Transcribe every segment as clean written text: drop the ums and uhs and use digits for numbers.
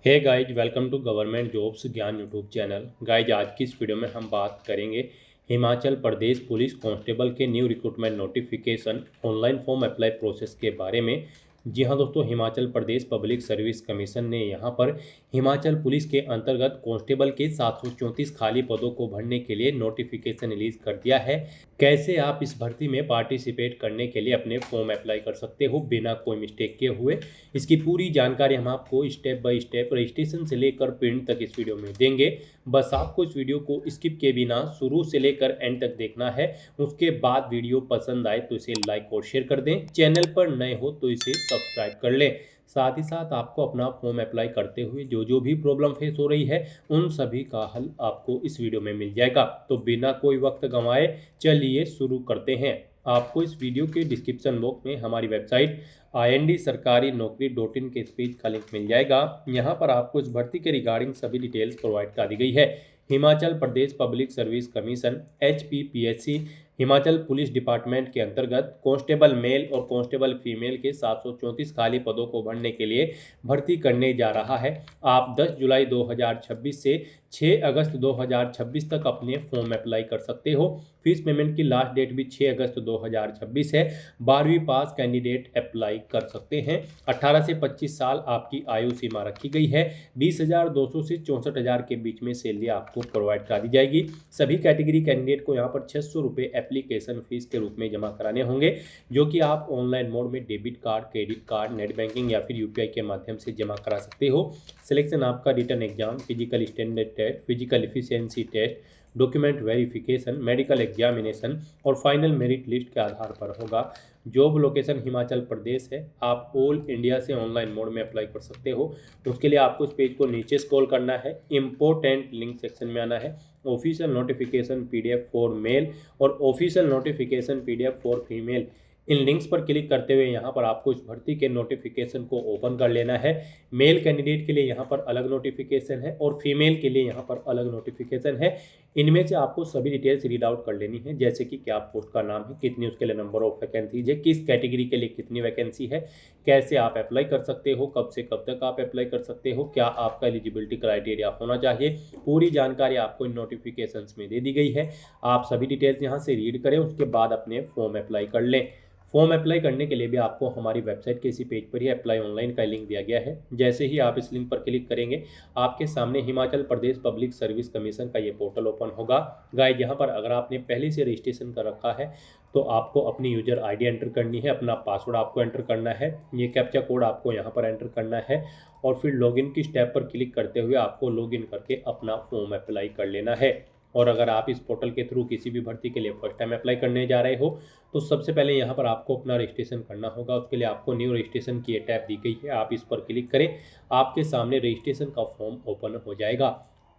Hey guys, welcome to government jobs Gyan YouTube channel. Guys, आज की इस वीडियो में हम बात करेंगे हिमाचल प्रदेश पुलिस कांस्टेबल के new recruitment notification online form apply process के बारे में। जी हाँ दोस्तों, Himachal Pradesh public service commission ने यहाँ पर हिमाचल पुलिस के अंतर्गत कांस्टेबल के 734 खाली पदों को भरने के लिए नोटिफिकेशन रिलीज कर दिया है। कैसे आप इस भर्ती में पार्टिसिपेट करने के लिए अपने फॉर्म अप्लाई कर सकते हो बिना कोई मिस्टेक किए हुए, इसकी पूरी जानकारी हम आपको स्टेप बाय स्टेप रजिस्ट्रेशन से लेकर प्रिंट तक इस वीडियो में देंगे। बस आपको इस वीडियो को स्किप किए बिना शुरू से लेकर एंड तक देखना है। उसके बाद वीडियो पसंद आए तो इसे लाइक और शेयर कर दें। चैनल पर नए हो तो इसे सब्सक्राइब कर लें। साथ ही साथ आपको अपना फॉर्म अप्लाई करते हुए जो भी प्रॉब्लम फेस हो रही है, उन सभी का हल आपको इस वीडियो में मिल जाएगा। तो बिना कोई वक्त गंवाए चलिए शुरू करते हैं। आपको इस वीडियो के डिस्क्रिप्शन बॉक्स में हमारी वेबसाइट ind-sarkari-naukri.in के इस पेज का लिंक मिल जाएगा। यहाँ पर आपको इस भर्ती के रिगार्डिंग सभी डिटेल्स प्रोवाइड कर दी गई है। Himachal Pradesh public service commission HPPSC Himachal police department के अंतर्गत कांस्टेबल मेल और कांस्टेबल फीमेल के 734 खाली पदों को भरने के लिए भर्ती करने जा रहा है। आप 10 जुलाई 2026 से 6 अगस्त 2026 तक अपने फॉर्म अप्लाई कर सकते हो। फीस पेमेंट की लास्ट डेट भी 6 अगस्त 2026 है। 12वीं पास कैंडिडेट अप्लाई कर सकते हैं। 18 से 25 साल आपकी आयु सीमा रखी गई है। 20,200 से 64,000 के बीच में सैलरी आपको प्रोवाइड करा दी जाएगी। सभी कैटेगरी कैंडिडेट को यहाँ पर 600 रुपये एप्लीकेशन फीस के रूप में जमा कराने होंगे, जो कि आप ऑनलाइन मोड में debit card, credit card, net banking या फिर यूपीआई के माध्यम से जमा करा सकते हो। सिलेक्शन आपका written exam, physical standard test, physical efficiency test, document verification, medical examination और फाइनल मेरिट लिस्ट के आधार पर होगा। जॉब लोकेशन हिमाचल प्रदेश है। आप ऑल इंडिया से ऑनलाइन मोड में अप्लाई कर सकते हो। उसके लिए आपको इस पेज को नीचे स्क्रॉल करना है, इंपॉर्टेंट लिंक सेक्शन में आना है। Official notification PDF for male और official notification PDF for female, इन लिंक्स पर क्लिक करते हुए यहाँ पर आपको इस भर्ती के नोटिफिकेशन को ओपन कर लेना है। मेल कैंडिडेट के लिए यहाँ पर अलग नोटिफिकेशन है और फीमेल के लिए यहाँ पर अलग नोटिफिकेशन है। इनमें से आपको सभी डिटेल्स रीड आउट कर लेनी है, जैसे कि क्या पोस्ट का नाम है, कितनी उसके लिए नंबर ऑफ वैकेंसीज है, किस कैटेगरी के लिए कितनी वैकेंसी है, कैसे आप अप्लाई कर सकते हो, कब से कब तक आप अप्लाई कर सकते हो, क्या आपका एलिजिबिलिटी क्राइटेरिया होना चाहिए। पूरी जानकारी आपको इन नोटिफिकेशंस में दे दी गई है। आप सभी डिटेल्स यहाँ से रीड करें, उसके बाद अपने फॉर्म अप्लाई कर लें। फॉर्म अप्लाई करने के लिए भी आपको हमारी वेबसाइट के इसी पेज पर ही अप्लाई ऑनलाइन का लिंक दिया गया है। जैसे ही आप इस लिंक पर क्लिक करेंगे, आपके सामने Himachal Pradesh public service commission का ये पोर्टल ओपन होगा। गाइड, यहाँ पर अगर आपने पहले से रजिस्ट्रेशन कर रखा है तो आपको अपनी यूजर ID एंटर करनी है, अपना पासवर्ड आपको एंटर करना है, ये कैप्चा कोड आपको यहाँ पर एंटर करना है और फिर लॉगिन की स्टेप पर क्लिक करते हुए आपको लॉगिन करके अपना फॉर्म अप्लाई कर लेना है। और अगर आप इस पोर्टल के थ्रू किसी भी भर्ती के लिए फर्स्ट टाइम अप्लाई करने जा रहे हो तो सबसे पहले यहाँ पर आपको अपना रजिस्ट्रेशन करना होगा। उसके लिए आपको न्यू रजिस्ट्रेशन की टैब दी गई है, आप इस पर क्लिक करें। आपके सामने रजिस्ट्रेशन का फॉर्म ओपन हो जाएगा।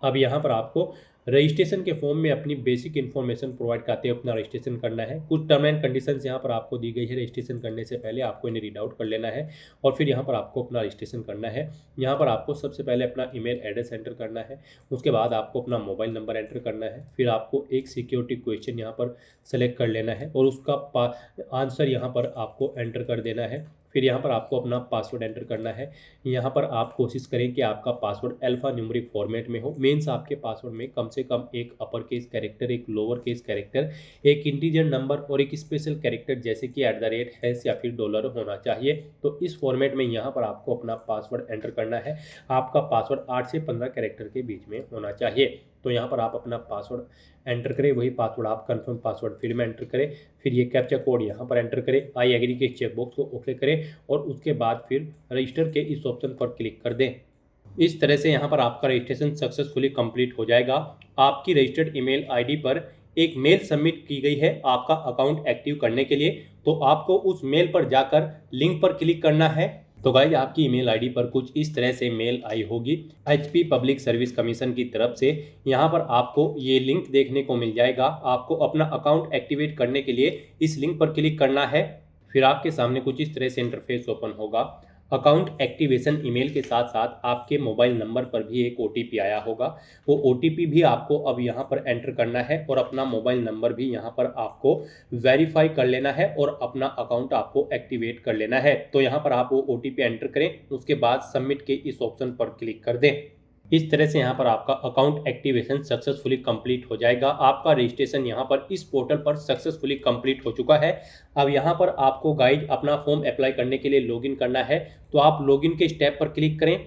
अब यहाँ पर आपको रजिस्ट्रेशन के फॉर्म में अपनी बेसिक इन्फॉर्मेशन प्रोवाइड करते हुए अपना रजिस्ट्रेशन करना है। कुछ टर्म एंड कंडीशंस यहाँ पर आपको दी गई है। रजिस्ट्रेशन करने से पहले आपको इन्हें रीड आउट कर लेना है और फिर यहाँ पर आपको अपना रजिस्ट्रेशन करना है। यहाँ पर आपको सबसे पहले अपना ईमेल एड्रेस एंटर करना है। उसके बाद आपको अपना मोबाइल नंबर एंटर करना है। फिर आपको एक सिक्योरिटी क्वेश्चन यहाँ पर सेलेक्ट कर लेना है और उसका आंसर यहाँ पर आपको एंटर कर देना है। फिर यहाँ पर आपको अपना पासवर्ड एंटर करना है। यहाँ पर आप कोशिश करें कि आपका पासवर्ड अल्फा न्यूमेरिक फॉर्मेट में हो। मीन्स आपके पासवर्ड में कम से कम एक अपर केस कैरेक्टर, एक लोअर केस कैरेक्टर, एक इंटीजर नंबर और एक स्पेशल कैरेक्टर जैसे कि @ या फिर डॉलर होना चाहिए। तो इस फॉर्मेट में यहाँ पर आपको अपना पासवर्ड एंटर करना है। आपका पासवर्ड 8 से 15 कैरेक्टर के बीच में होना चाहिए। तो यहाँ पर आप अपना पासवर्ड एंटर करें, वही पासवर्ड आप कंफर्म पासवर्ड फील्ड में एंटर करें। फिर ये कैप्चा कोड यहाँ पर एंटर करें, आई एग्री के चेकबॉक्स को ओके करें और उसके बाद फिर रजिस्टर के इस ऑप्शन पर क्लिक कर दें। इस तरह से यहाँ पर आपका रजिस्ट्रेशन सक्सेसफुली कंप्लीट हो जाएगा। आपकी रजिस्टर्ड ईमेल ID पर एक मेल सबमिट की गई है आपका अकाउंट एक्टिव करने के लिए। तो आपको उस मेल पर जाकर लिंक पर क्लिक करना है। तो गाइज, आपकी ईमेल ID पर कुछ इस तरह से मेल आई होगी HP पब्लिक सर्विस कमीशन की तरफ से। यहाँ पर आपको ये लिंक देखने को मिल जाएगा। आपको अपना अकाउंट एक्टिवेट करने के लिए इस लिंक पर क्लिक करना है। फिर आपके सामने कुछ इस तरह से इंटरफेस ओपन होगा। अकाउंट एक्टिवेशन ईमेल के साथ साथ आपके मोबाइल नंबर पर भी एक ओटीपी आया होगा। वो ओटीपी भी आपको अब यहाँ पर एंटर करना है और अपना मोबाइल नंबर भी यहाँ पर आपको वेरीफाई कर लेना है और अपना अकाउंट आपको एक्टिवेट कर लेना है। तो यहाँ पर आप वो ओटीपी एंटर करें, उसके बाद सबमिट के इस ऑप्शन पर क्लिक कर दें। इस तरह से यहाँ पर आपका अकाउंट एक्टिवेशन सक्सेसफुली कंप्लीट हो जाएगा। आपका रजिस्ट्रेशन यहाँ पर इस पोर्टल पर सक्सेसफुली कंप्लीट हो चुका है। अब यहाँ पर आपको गाइड अपना फॉर्म अप्लाई करने के लिए लॉगिन करना है, तो आप लॉगिन के स्टेप पर क्लिक करें।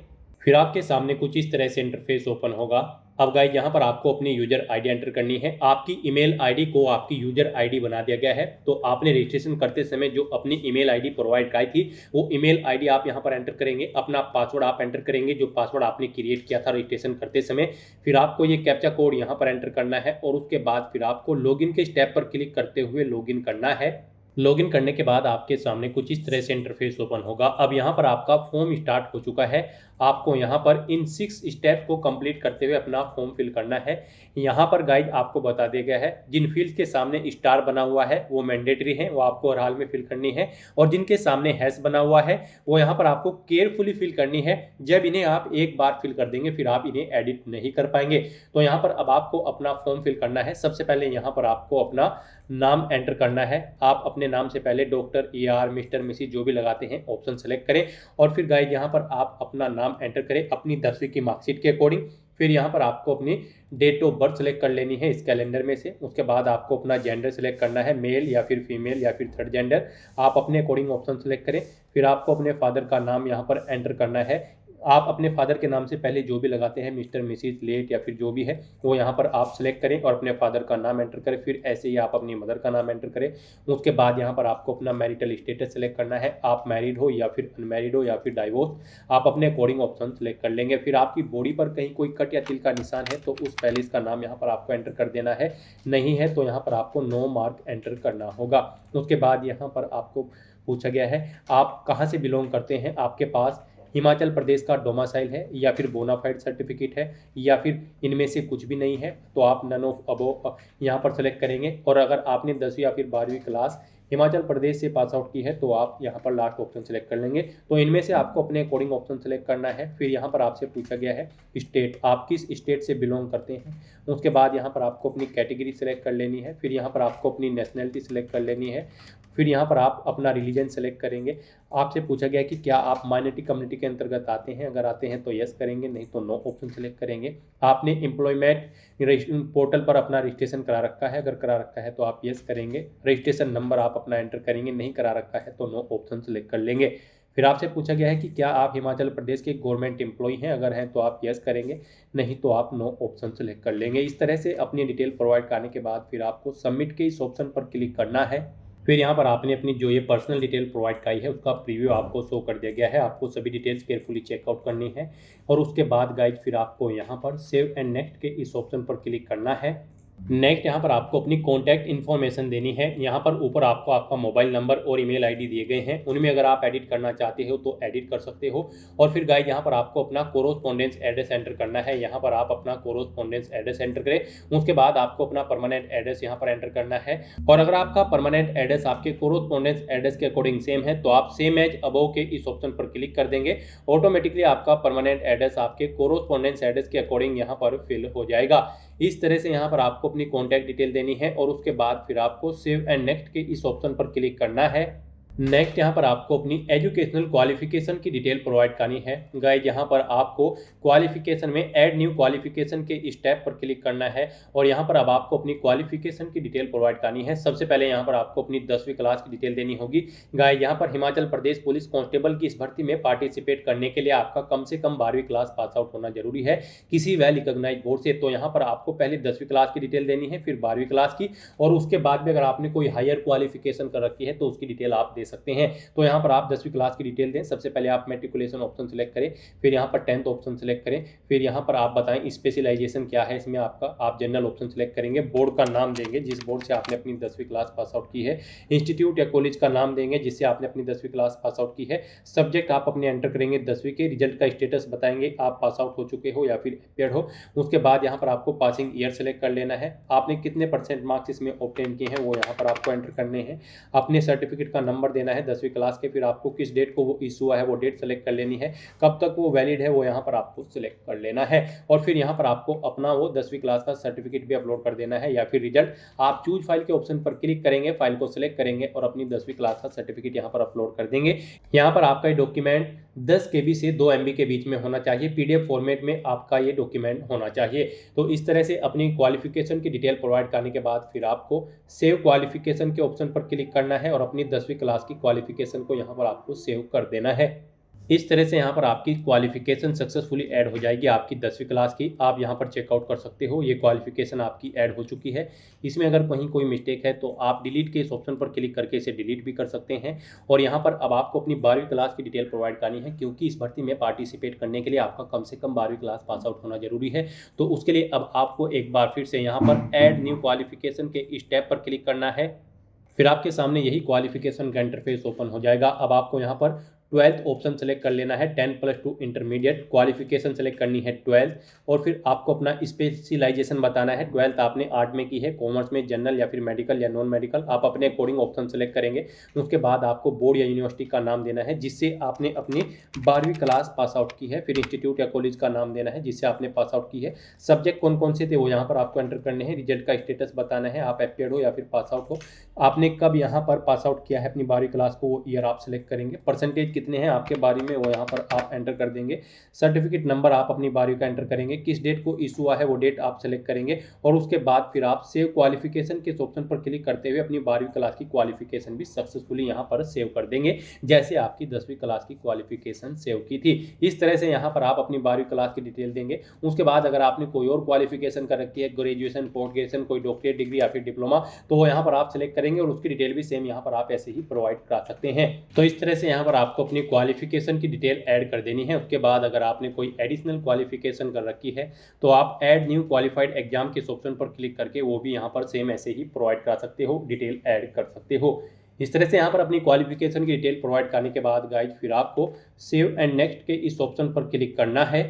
फिर आपके सामने कुछ इस तरह से इंटरफेस ओपन होगा। अब गाइज यहाँ पर आपको अपनी यूजर आईडी एंटर करनी है। आपकी ईमेल आईडी को आपकी यूजर आईडी बना दिया गया है। तो आपने रजिस्ट्रेशन करते समय जो अपनी ईमेल आईडी प्रोवाइड कराई थी, वो ईमेल आईडी आप यहाँ पर एंटर करेंगे। अपना पासवर्ड आप एंटर करेंगे, जो पासवर्ड आपने क्रिएट किया था रजिस्ट्रेशन करते समय। फिर आपको ये कैप्चा कोड यहाँ पर एंटर करना है और उसके बाद फिर आपको लॉगिन के स्टेप पर क्लिक करते हुए लॉगिन करना है। लॉगिन करने के बाद आपके सामने कुछ इस तरह से इंटरफेस ओपन होगा। अब यहाँ पर आपका फॉर्म स्टार्ट हो चुका है। आपको यहाँ पर इन 6 स्टेप को कंप्लीट करते हुए अपना फॉर्म फिल करना है। यहाँ पर गाइड आपको बता दिया गया है, जिन फील्ड्स के सामने स्टार बना हुआ है वो मैंडेटरी है, वो आपको हर हाल में फिल करनी है। और जिनके सामने हैश बना हुआ है वो यहाँ पर आपको केयरफुली फिल करनी है। जब इन्हें आप एक बार फिल कर देंगे फिर आप इन्हें एडिट नहीं कर पाएंगे। तो यहाँ पर अब आपको अपना फॉर्म फिल करना है। सबसे पहले यहाँ पर आपको अपना नाम एंटर करना है। आप अपने नाम से पहले डॉक्टर, ER, मिस्टर, मिसिस जो भी लगाते हैं ऑप्शन सेलेक्ट करें और फिर गाइड यहाँ पर आप अपना नाम एंटर करें अपनी 10वीं की मार्कशीट के अकॉर्डिंग। फिर यहाँ पर आपको अपनी डेट ऑफ बर्थ सेलेक्ट कर लेनी है इस कैलेंडर में से। उसके बाद आपको अपना जेंडर सेलेक्ट करना है, मेल या फिर फीमेल या फिर थर्ड जेंडर। आप अपने अकॉर्डिंग ऑप्शन सेलेक्ट करें। फिर आपको अपने फादर का नाम यहाँ पर एंटर करना है। आप अपने फादर के नाम से पहले जो भी लगाते हैं, मिस्टर, मिसिस, लेट या फिर जो भी है, वो यहाँ पर आप सेलेक्ट करें और अपने फादर का नाम एंटर करें। फिर ऐसे ही आप अपनी मदर का नाम एंटर करें। उसके बाद यहाँ पर आपको अपना मैरिटल स्टेटस सेलेक्ट करना है, आप मैरिड हो या फिर अनमैरिड हो या फिर डाइवोर्स। आप अपने अकॉर्डिंग ऑप्शन सेलेक्ट कर लेंगे। फिर आपकी बॉडी पर कहीं कोई कट या तिल का निशान है तो उस पैलेस का नाम यहाँ पर आपको एंटर कर देना है। नहीं है तो यहाँ पर आपको नो मार्क एंटर करना होगा। उसके बाद यहाँ पर आपको पूछा गया है आप कहाँ से बिलोंग करते हैं। आपके पास हिमाचल प्रदेश का डोमासाइल है या फिर बोनाफाइड सर्टिफिकेट है या फिर इनमें से कुछ भी नहीं है तो आप नन ऑफ अबोव यहाँ पर सेलेक्ट करेंगे। और अगर आपने 10वीं या फिर 12वीं क्लास हिमाचल प्रदेश से पास आउट की है तो आप यहाँ पर लास्ट ऑप्शन सेलेक्ट कर लेंगे। तो इनमें से आपको अपने अकॉर्डिंग ऑप्शन सेलेक्ट करना है। फिर यहाँ पर आपसे पूछा गया है स्टेट, आप किस स्टेट से बिलोंग करते हैं। उसके बाद यहाँ पर आपको अपनी कैटेगरी सेलेक्ट कर लेनी है। फिर यहाँ पर आपको अपनी नेशनैलिटी सेलेक्ट कर लेनी है। फिर यहाँ पर आप अपना रिलीजन सेलेक्ट करेंगे। आपसे पूछा गया है कि क्या आप माइनॉरिटी कम्युनिटी के अंतर्गत आते हैं। अगर आते हैं तो यस करेंगे, नहीं तो नो ऑप्शन सेलेक्ट करेंगे। आपने एम्प्लॉयमेंट पोर्टल पर अपना रजिस्ट्रेशन करा रखा है, अगर करा रखा है तो आप यस करेंगे। रजिस्ट्रेशन नंबर आप अपना एंटर करेंगे, नहीं करा रखा है तो नो ऑप्शन सेलेक्ट कर लेंगे। फिर आपसे पूछा गया है कि क्या आप हिमाचल प्रदेश के गवर्नमेंट एम्प्लॉय हैं। अगर हैं तो आप यस करेंगे, नहीं तो आप नो ऑप्शन सेलेक्ट कर लेंगे। इस तरह से अपनी डिटेल प्रोवाइड करने के बाद फिर आपको सबमिट के इस ऑप्शन पर क्लिक करना है। फिर यहाँ पर आपने अपनी जो ये पर्सनल डिटेल प्रोवाइड कराई है उसका प्रीव्यू आपको शो कर दिया गया है। आपको सभी डिटेल्स केयरफुली चेकआउट करनी है और उसके बाद गाइज फिर आपको यहाँ पर सेव एंड नेक्स्ट के इस ऑप्शन पर क्लिक करना है। नेक्स्ट यहाँ पर आपको अपनी कॉन्टैक्ट इन्फॉर्मेशन देनी है। यहाँ पर ऊपर आपको आपका मोबाइल नंबर और ईमेल आईडी दिए गए हैं, उनमें अगर आप एडिट करना चाहते हो तो एडिट कर सकते हो। और फिर गाइज यहाँ पर आपको अपना कोरोस्पोंडेंस एड्रेस एंटर करना है। यहाँ पर आप अपना कोरोस्पोंडेंस एड्रेस एंटर करें। उसके बाद आपको अपना परमानेंट एड्रेस यहाँ पर एंटर करना है। और अगर आपका परमानेंट एड्रेस आपके कोरोस्पोंडेंस एड्रेस के अकॉर्डिंग सेम है तो आप सेम एज अबव के इस ऑप्शन पर क्लिक कर देंगे। ऑटोमेटिकली आपका परमानेंट एड्रेस आपके कोरोस्पोंडेंस एड्रेस के अकॉर्डिंग यहाँ पर फिल हो जाएगा। इस तरह से यहाँ पर आपको अपनी कॉन्टैक्ट डिटेल देनी है और उसके बाद फिर आपको सेव एंड नेक्स्ट के इस ऑप्शन पर क्लिक करना है। नेक्स्ट यहाँ पर आपको अपनी एजुकेशनल क्वालिफिकेशन की डिटेल प्रोवाइड करनी है। गाइज यहाँ पर आपको क्वालिफिकेशन में ऐड न्यू क्वालिफिकेशन के स्टेप पर क्लिक करना है और यहाँ पर अब आपको अपनी क्वालिफिकेशन की डिटेल प्रोवाइड करनी है। सबसे पहले यहाँ पर आपको अपनी 10वीं क्लास की डिटेल देनी होगी। गाइज यहाँ पर हिमाचल प्रदेश पुलिस कांस्टेबल की इस भर्ती में पार्टिसिपेट करने के लिए आपका कम से कम 12वीं क्लास पास आउट होना जरूरी है किसी वेल रिकॉग्नाइज्ड बोर्ड से। तो यहाँ पर आपको पहले 10वीं क्लास की डिटेल देनी है, फिर 12वीं क्लास की, और उसके बाद भी अगर आपने कोई हायर क्वालिफिकेशन कर रखी है तो उसकी डिटेल आप दे सकते हैं। तो यहाँ पर आप 10वीं क्लास की डिटेल दें। सबसे पहले आप मैट्रिकुलेशन ऑप्शन सेलेक्ट करें, फिर यहाँ पर 10th ऑप्शन सेलेक्ट करें, फिर यहाँ पर आप बताएं स्पेशलाइजेशन क्या है इसमें आपका। आप जनरल ऑप्शन सेलेक्ट करेंगे, बोर्ड का नाम देंगे जिस बोर्ड से आपने अपनी 10वीं क्लास पास आउट की है, इंस्टीट्यूट या कॉलेज का नाम देंगे जिससे आपने अपनी 10वीं क्लास पास आउट की है, सब्जेक्ट आप अपने एंटर करेंगे 10वीं के, रिजल्ट का स्टेटस बताएंगे आप पास आउट हो चुके हो या फिर अपेयर हो। उसके बाद यहाँ पर आपको पासिंग ईयर सेलेक्ट कर लेना है, आपने कितने % मार्क्स इसमें ऑब्टेन किए हैं वो यहाँ पर आपको एंटर करने हैं, अपने सर्टिफिकेट का नंबर देना है 10वीं क्लास के, फिर आपको किस डेट को वो इशू हुआ है वो डेट सेलेक्ट कर लेनी है, कब तक वो वैलिड है वो यहाँ पर आपको सिलेक्ट कर लेना है। और फिर यहाँ पर आपको अपना वो 10वीं क्लास का सर्टिफिकेट भी अपलोड कर देना है, या फिर रिजल्ट आप चूज फाइल के ऑप्शन पर क्लिक करेंगे, फाइल को सिलेक्ट करेंगे और अपनी 10वीं क्लास का सर्टिफिकेट यहाँ पर अपलोड कर देंगे। यहाँ पर आपका ये डॉक्यूमेंट 10 KB से 2 MB के बीच में होना चाहिए, PDF फॉर्मेट में आपका ये डॉक्यूमेंट होना चाहिए। तो इस तरह से अपनी क्वालिफिकेशन की डिटेल प्रोवाइड करने के बाद फिर आपको सेव क्वालिफिकेशन के ऑप्शन पर क्लिक करना है और अपनी 10वीं क्लास की क्वालिफिकेशन को यहाँ पर आपको सेव कर देना है। इस तरह से यहाँ पर आपकी क्वालिफिकेशन सक्सेसफुली ऐड हो जाएगी आपकी 10वीं क्लास की। आप यहाँ पर चेकआउट कर सकते हो, ये क्वालिफिकेशन आपकी ऐड हो चुकी है। इसमें अगर कहीं कोई मिस्टेक है तो आप डिलीट के इस ऑप्शन पर क्लिक करके इसे डिलीट भी कर सकते हैं। और यहाँ पर अब आपको अपनी 12वीं क्लास की डिटेल प्रोवाइड करनी है, क्योंकि इस भर्ती में पार्टिसिपेट करने के लिए आपका कम से कम 12वीं क्लास पास आउट होना जरूरी है। तो उसके लिए अब आपको एक बार फिर से यहाँ पर ऐड न्यू क्वालिफिकेशन के इस टैब पर क्लिक करना है। फिर आपके सामने यही क्वालिफिकेशन का इंटरफेस ओपन हो जाएगा। अब आपको यहाँ पर 12th ऑप्शन सेलेक्ट कर लेना है, 10+2 इंटरमीडिएट क्वालिफिकेशन सेलेक्ट करनी है 12th। और फिर आपको अपना स्पेशलाइजेशन बताना है, 12th आपने आर्ट में की है, कॉमर्स में, जनरल या फिर मेडिकल या नॉन मेडिकल, आप अपने अकॉर्डिंग ऑप्शन सेलेक्ट करेंगे। उसके बाद आपको बोर्ड या यूनिवर्सिटी का नाम देना है जिससे आपने अपनी 12वीं क्लास पास आउट की है, फिर इंस्टीट्यूट या कॉलेज का नाम देना है जिससे आपने पास आउट की है, सब्जेक्ट कौन कौन से थे वो यहाँ पर आपको एंटर करने हैं, रिजल्ट का स्टेटस बताना है, आप एफपेड हो या फिर पास आउट हो, आपने कब यहाँ पर पास आउट किया है अपनी 12वीं क्लास को वो ईयर आप सेलेक्ट करेंगे, परसेंटेज कितने हैं आपके 12वीं में वो यहाँ पर आप एंटर कर देंगे, सर्टिफिकेट नंबर आप अपनी 12वीं का एंटर करेंगे, किस डेट को इशू हुआ है वो डेट आप सेलेक्ट करेंगे। और उसके बाद फिर आप सेव क्वालिफिकेशन के ऑप्शन पर क्लिक करते हुए अपनी 12वीं क्लास की क्वालिफिकेशन भी सक्सेसफुली यहाँ पर सेव कर देंगे, जैसे आपकी 10वीं क्लास की क्वालिफिकेशन सेव की थी। इस तरह से यहाँ पर आप अपनी 12वीं क्लास की डिटेल देंगे। उसके बाद अगर आपने कोई और क्वालिफिकेशन कर रखी है, ग्रेजुएशन, पोस्ट ग्रेजुएशन, कोई डॉक्टरेट डिग्री या फिर डिप्लोमा, तो वो यहाँ पर आप सेलेक्ट करेंगे और उसकी डिटेल भी सेम यहाँ पर आप ऐसे ही प्रोवाइड करा सकते हैं। तो इस तरह से यहाँ पर आपको अपनी क्वालिफिकेशन की डिटेल ऐड कर देनी है। उसके बाद अगर आपने कोई एडिशनल क्वालिफिकेशन कर रखी है तो आप ऐड न्यू क्वालिफाइड एग्जाम के ऑप्शन पर क्लिक करके वो भी यहाँ पर सेम ऐसे ही प्रोवाइड करा सकते हो, डिटेल ऐड कर सकते हो। इस तरह से यहाँ पर अपनी क्वालिफिकेशन की डिटेल प्रोवाइड करने के बाद गाइज फिर आपको सेव एंड नेक्स्ट के इस ऑप्शन पर क्लिक करना है।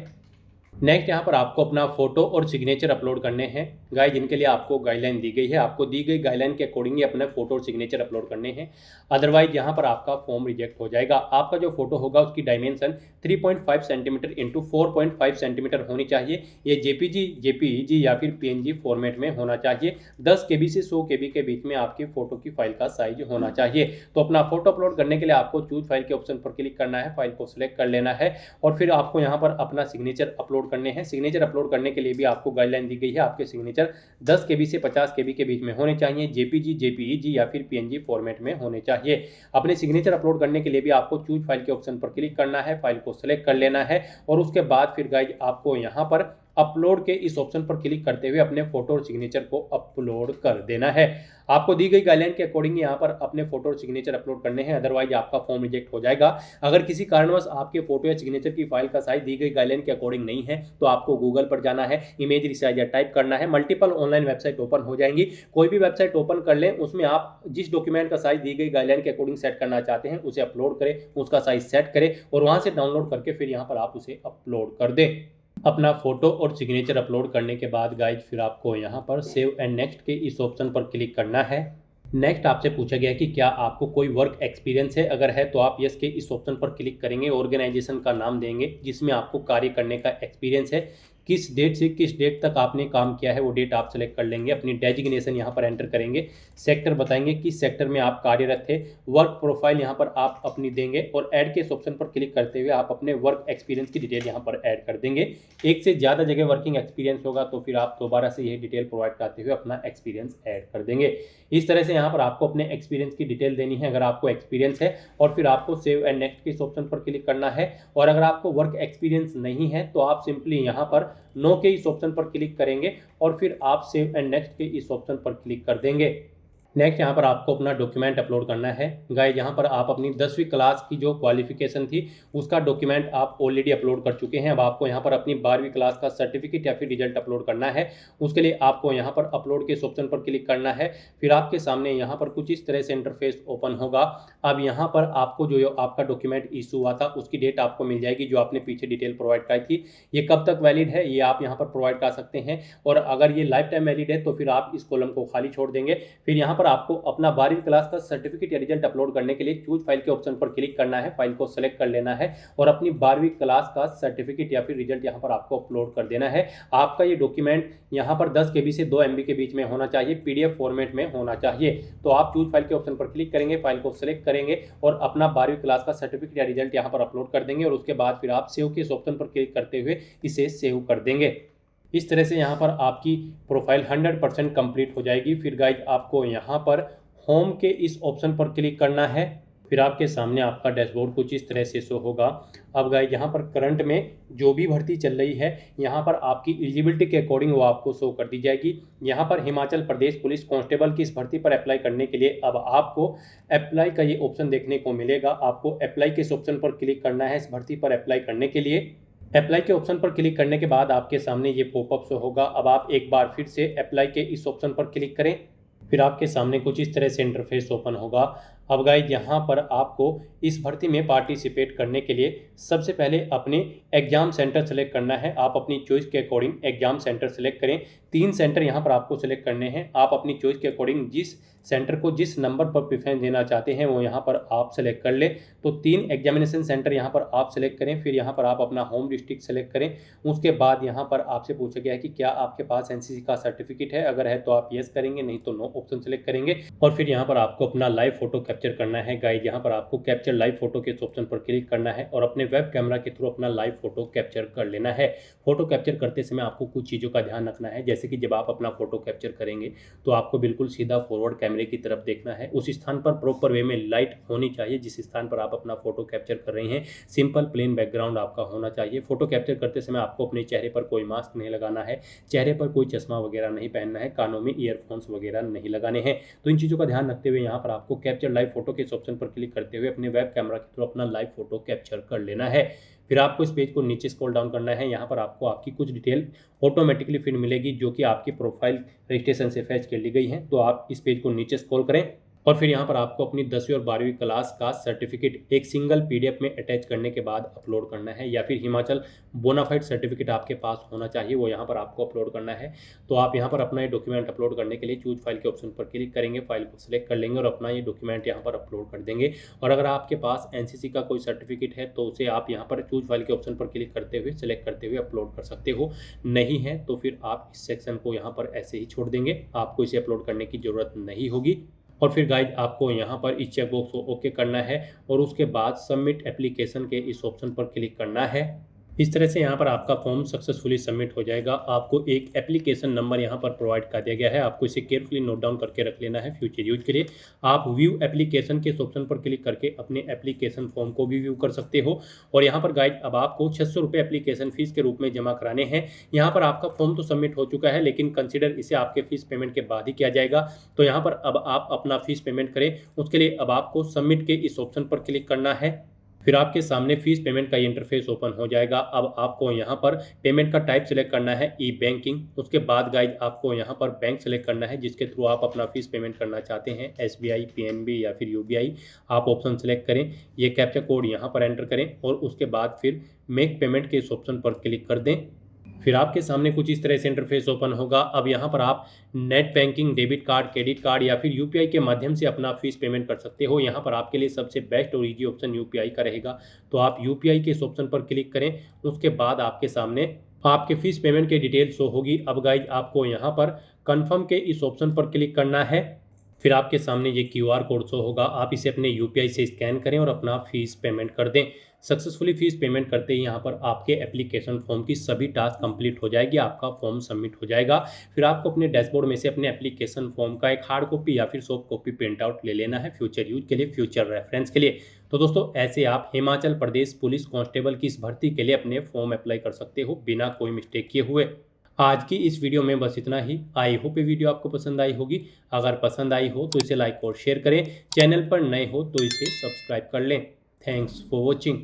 नेक्स्ट यहाँ पर आपको अपना फोटो और सिग्नेचर अपलोड करने हैं। गाइस जिनके लिए आपको गाइडलाइन दी गई है, आपको दी गई गाइडलाइन के अकॉर्डिंग ही अपने फोटो और सिग्नेचर अपलोड करने हैं, अदरवाइज यहाँ पर आपका फॉर्म रिजेक्ट हो जाएगा। आपका जो फोटो होगा उसकी डायमेंशन 3.5 सेंटीमीटर इंटू 4.5 सेंटीमीटर होनी चाहिए। ये जेपीजी, जेपीईजी या फिर पीएनजी फॉर्मेट में होना चाहिए। 10 KB से 100 KB के बीच में आपकी फोटो की फाइल का साइज होना चाहिए। तो अपना फोटो अपलोड करने के लिए आपको चूज फाइल के ऑप्शन पर क्लिक करना है, फाइल को सिलेक्ट कर लेना है और फिर आपको यहाँ पर अपना सिग्नेचर अपलोड करने हैं। सिग्नेचर अपलोड करने के लिए भी आपको गाइडलाइन दी गई है, आपके सिग्नेचर 10 KB से 50 KB के बीच में होने चाहिए, जेपीजी, जेपीईजी या फिर पीएनजी फॉर्मेट में होने चाहिए। अपने सिग्नेचर अपलोड करने के लिए भी आपको चूज फाइल के ऑप्शन पर क्लिक करना है, फाइल को सिलेक्ट कर लेना है और उसके बाद फिर गाइज आपको यहाँ पर अपलोड के इस ऑप्शन पर क्लिक करते हुए अपने फोटो और सिग्नेचर को अपलोड कर देना है। आपको दी गई गाइडलाइन के अकॉर्डिंग यहाँ पर अपने फोटो और सिग्नेचर अपलोड करने हैं, अदरवाइज आपका फॉर्म रिजेक्ट हो जाएगा। अगर किसी कारणवश आपके फोटो या सिग्नेचर की फाइल का साइज दी गई गाइडलाइन के अकॉर्डिंग नहीं है तो आपको गूगल पर जाना है, इमेज रिसाइजर टाइप करना है, मल्टीपल ऑनलाइन वेबसाइट ओपन हो जाएंगी। कोई भी वेबसाइट ओपन कर लें, उसमें आप जिस डॉक्यूमेंट का साइज दी गई गाइडलाइन के अकॉर्डिंग सेट करना चाहते हैं उसे अपलोड करें, उसका साइज सेट करें और वहां से डाउनलोड करके फिर यहाँ पर आप उसे अपलोड कर दें। अपना फोटो और सिग्नेचर अपलोड करने के बाद गाइज फिर आपको यहाँ पर सेव एंड नेक्स्ट के इस ऑप्शन पर क्लिक करना है। नेक्स्ट आपसे पूछा गया कि क्या आपको कोई वर्क एक्सपीरियंस है, अगर है तो आप यस के इस ऑप्शन पर क्लिक करेंगे, ऑर्गेनाइजेशन का नाम देंगे जिसमें आपको कार्य करने का एक्सपीरियंस है, किस डेट से किस डेट तक आपने काम किया है वो डेट आप सेलेक्ट कर लेंगे, अपनी डेजिग्नेशन यहाँ पर एंटर करेंगे, सेक्टर बताएंगे किस सेक्टर में आप कार्यरत थे, वर्क प्रोफाइल यहाँ पर आप अपनी देंगे और ऐड के इस ऑप्शन पर क्लिक करते हुए आप अपने वर्क एक्सपीरियंस की डिटेल यहाँ पर ऐड कर देंगे। एक से ज़्यादा जगह वर्किंग एक्सपीरियंस होगा तो फिर आप दोबारा से यही डिटेल प्रोवाइड करते हुए अपना एक्सपीरियंस ऐड कर देंगे। इस तरह से यहाँ पर आपको अपने एक्सपीरियंस की डिटेल देनी है अगर आपको एक्सपीरियंस है और फिर आपको सेव एंड नेक्स्ट के इस ऑप्शन पर क्लिक करना है। और अगर आपको वर्क एक्सपीरियंस नहीं है तो आप सिंपली यहाँ पर नो के इस ऑप्शन पर क्लिक करेंगे और फिर आप सेव एंड नेक्स्ट के इस ऑप्शन पर क्लिक कर देंगे। नेक्स्ट यहाँ पर आपको अपना डॉक्यूमेंट अपलोड करना है। गाइस यहाँ पर आप अपनी 10वीं क्लास की जो क्वालिफिकेशन थी उसका डॉक्यूमेंट आप ऑलरेडी अपलोड कर चुके हैं। अब आपको यहाँ पर अपनी 12वीं क्लास का सर्टिफिकेट या फिर रिजल्ट अपलोड करना है। उसके लिए आपको यहाँ पर अपलोड के इस ऑप्शन पर क्लिक करना है। फिर आपके सामने यहाँ पर कुछ इस तरह से इंटरफेस ओपन होगा। अब यहाँ पर आपको जो आपका डॉक्यूमेंट इशू हुआ था उसकी डेट आपको मिल जाएगी, जो आपने पीछे डिटेल प्रोवाइड की थी। ये कब तक वैलिड है ये आप यहाँ पर प्रोवाइड कर सकते हैं और अगर ये लाइफ टाइम वैलिड है तो फिर आप इस कॉलम को खाली छोड़ देंगे। फिर यहाँ पर पर आपको अपना 12वीं क्लास का सर्टिफिकेट या रिजल्ट अपलोड करने के लिए चूज फाइल के ऑप्शन पर क्लिक करना है, फाइल को सेलेक्ट कर लेना है और अपनी 12वीं क्लास का सर्टिफिकेट या फिर रिजल्ट यहाँ पर आपको अपलोड कर देना है। आपका ये डॉक्यूमेंट यहाँ पर 10 KB से 2 MB के बीच में होना चाहिए, PDF फॉर्मेट में होना चाहिए। तो आप चूज फाइल के ऑप्शन पर क्लिक करेंगे, फाइल को सेलेक्ट करेंगे और अपना 12वीं क्लास का सर्टिफिकेट या रिजल्ट यहाँ पर अपलोड कर देंगे और उसके बाद फिर आप सेव के इस ऑप्शन पर क्लिक करते हुए इसे सेव कर देंगे। इस तरह से यहाँ पर आपकी प्रोफाइल 100% कंप्लीट हो जाएगी। फिर गाइज आपको यहाँ पर होम के इस ऑप्शन पर क्लिक करना है। फिर आपके सामने आपका डैशबोर्ड कुछ इस तरह से शो होगा। अब गाइज यहाँ पर करंट में जो भी भर्ती चल रही है यहाँ पर आपकी एलिजिबिलिटी के अकॉर्डिंग वो आपको शो कर दी जाएगी। यहाँ पर हिमाचल प्रदेश पुलिस कांस्टेबल की इस भर्ती पर अप्लाई करने के लिए अब आपको अप्लाई का ये ऑप्शन देखने को मिलेगा। आपको अप्लाई के इस ऑप्शन पर क्लिक करना है इस भर्ती पर अप्लाई करने के लिए। अप्लाई के ऑप्शन पर क्लिक करने के बाद आपके सामने ये पॉपअप शो होगा। अब आप एक बार फिर से अप्लाई के इस ऑप्शन पर क्लिक करें। फिर आपके सामने कुछ इस तरह से इंटरफेस ओपन होगा। अब गाइज यहाँ पर आपको इस भर्ती में पार्टिसिपेट करने के लिए सबसे पहले अपने एग्जाम सेंटर सेलेक्ट करना है। आप अपनी चॉइस के अकॉर्डिंग एग्जाम सेंटर सेलेक्ट करें। 3 सेंटर यहाँ पर आपको सेलेक्ट करने हैं। आप अपनी चॉइस के अकॉर्डिंग जिस सेंटर को जिस नंबर पर प्रेफरेंस देना चाहते हैं वो यहाँ पर आप सेलेक्ट कर लें। तो 3 एग्जामिनेशन सेंटर यहाँ पर आप सेलेक्ट करें। फिर यहाँ पर आप अपना होम डिस्ट्रिक्ट सेलेक्ट करें। उसके बाद यहाँ पर आपसे पूछा गया है कि क्या आपके पास NCC का सर्टिफिकेट है, अगर है तो आप येस करेंगे, नहीं तो नो ऑप्शन सेलेक्ट करेंगे। और फिर यहाँ पर आपको अपना लाइव फोटो कैप्चर करना है। गाइज यहाँ पर आपको कैप्चर लाइव फोटो के ऑप्शन पर क्लिक करना है और अपने वेब कैमरा के थ्रू अपना लाइव फोटो कैप्चर कर लेना है। फोटो कैप्चर करते समय आपको कुछ चीज़ों का ध्यान रखना है, जैसे कि जब आप अपना फोटो कैप्चर करेंगे तो आपको बिल्कुल सीधा फॉरवर्ड कैमरे की तरफ देखना है। उस स्थान पर प्रॉपर वे में लाइट होनी चाहिए जिस स्थान पर आप अपना फोटो कैप्चर कर रहे हैं। सिंपल प्लेन बैकग्राउंड आपका होना चाहिए। फोटो कैप्चर करते समय आपको अपने चेहरे पर कोई मास्क नहीं लगाना है, चेहरे पर कोई चश्मा वगैरह नहीं पहनना है, कानों में ईयरफोन्स वगैरह नहीं लगाने हैं। तो इन चीज़ों का ध्यान रखते हुए यहाँ पर आपको कैप्चर लाइव फोटो के इस ऑप्शन पर क्लिक करते हुए अपने वेब कैमरा के थ्रू अपना लाइव फोटो कैप्चर कर लेना है। फिर आपको इस पेज को नीचे स्क्रॉल डाउन करना है। यहाँ पर आपको आपकी कुछ डिटेल ऑटोमेटिकली फिर मिलेगी जो कि आपकी प्रोफाइल रजिस्ट्रेशन से फैच कर ली गई है। तो आप इस पेज को नीचे स्क्रॉल करें और फिर यहाँ पर आपको अपनी 10वीं और 12वीं क्लास का सर्टिफिकेट एक सिंगल PDF में अटैच करने के बाद अपलोड करना है, या फिर हिमाचल बोनाफाइड सर्टिफिकेट आपके पास होना चाहिए, वो यहाँ पर आपको अपलोड करना है। तो आप यहाँ पर अपना ये डॉक्यूमेंट अपलोड करने के लिए चूज फाइल के ऑप्शन पर क्लिक करेंगे, फाइल को सिलेक्ट कर लेंगे और अपना ये डॉक्यूमेंट यहाँ पर अपलोड कर देंगे। और अगर आपके पास NCC का कोई सर्टिफिकेट है तो उसे आप यहाँ पर चूज फाइल के ऑप्शन पर क्लिक करते हुए सिलेक्ट करते हुए अपलोड कर सकते हो। नहीं है तो फिर आप इस सेक्शन को यहाँ पर ऐसे ही छोड़ देंगे, आपको इसे अपलोड करने की जरूरत नहीं होगी। और फिर गाइज आपको यहाँ पर इस चेकबॉक्स को ओके करना है और उसके बाद सबमिट एप्लीकेशन के इस ऑप्शन पर क्लिक करना है। इस तरह से यहाँ पर आपका फॉर्म सक्सेसफुली सबमिट हो जाएगा। आपको एक एप्लीकेशन नंबर यहाँ पर प्रोवाइड कर दिया गया है, आपको इसे केयरफुली नोट डाउन करके रख लेना है फ्यूचर यूज के लिए। आप व्यू एप्लीकेशन के इस ऑप्शन पर क्लिक करके अपने एप्लीकेशन फॉर्म को भी व्यू कर सकते हो। और यहाँ पर गाइड अब आपको 600 रुपये एप्लीकेशन फीस के रूप में जमा कराने हैं। यहाँ पर आपका फॉर्म तो सबमिट हो चुका है लेकिन कंसिडर इसे आपके फीस पेमेंट के बाद ही किया जाएगा। तो यहाँ पर अब आप अपना फीस पेमेंट करें, उसके लिए अब आपको सबमिट के इस ऑप्शन पर क्लिक करना है। फिर आपके सामने फीस पेमेंट का इंटरफेस ओपन हो जाएगा। अब आपको यहाँ पर पेमेंट का टाइप सेलेक्ट करना है ई-बैंकिंग। उसके बाद गाइड आपको यहाँ पर बैंक सेलेक्ट करना है जिसके थ्रू आप अपना फीस पेमेंट करना चाहते हैं, SBI, PNB या फिर UBI। आप ऑप्शन सेलेक्ट करें, ये कैप्चा कोड यहाँ पर एंटर करें और उसके बाद फिर मेक पेमेंट के इस ऑप्शन पर क्लिक कर दें। फिर आपके सामने कुछ इस तरह से इंटरफेस ओपन होगा। अब यहाँ पर आप net banking, debit card, credit card या फिर UPI के माध्यम से अपना फीस पेमेंट कर सकते हो। यहाँ पर आपके लिए सबसे बेस्ट और ईजी ऑप्शन UPI का रहेगा। तो आप UPI के इस ऑप्शन पर क्लिक करें, उसके बाद आपके सामने आपके फीस पेमेंट की डिटेल शो होगी। अब गाइज आपको यहाँ पर कन्फर्म के इस ऑप्शन पर क्लिक करना है। फिर आपके सामने ये QR कोड शो होगा, आप इसे अपने UPI से स्कैन करें और अपना फीस पेमेंट कर दें। सक्सेसफुली फीस पेमेंट करते ही यहाँ पर आपके एप्लीकेशन फॉर्म की सभी टास्क कंप्लीट हो जाएगी, आपका फॉर्म सबमिट हो जाएगा। फिर आपको अपने डैशबोर्ड में से अपने एप्लीकेशन फॉर्म का एक हार्ड कॉपी या फिर सॉफ्ट कॉपी प्रिंट आउट ले लेना है फ्यूचर यूज के लिए, फ्यूचर रेफरेंस के लिए। तो दोस्तों ऐसे आप हिमाचल प्रदेश पुलिस कांस्टेबल की इस भर्ती के लिए अपने फॉर्म अप्लाई कर सकते हो बिना कोई मिस्टेक किए हुए। आज की इस वीडियो में बस इतना ही। आई होप ये वीडियो आपको पसंद आई होगी। अगर पसंद आई हो तो इसे लाइक और शेयर करें, चैनल पर नए हो तो इसे सब्सक्राइब कर लें। Thanks for watching.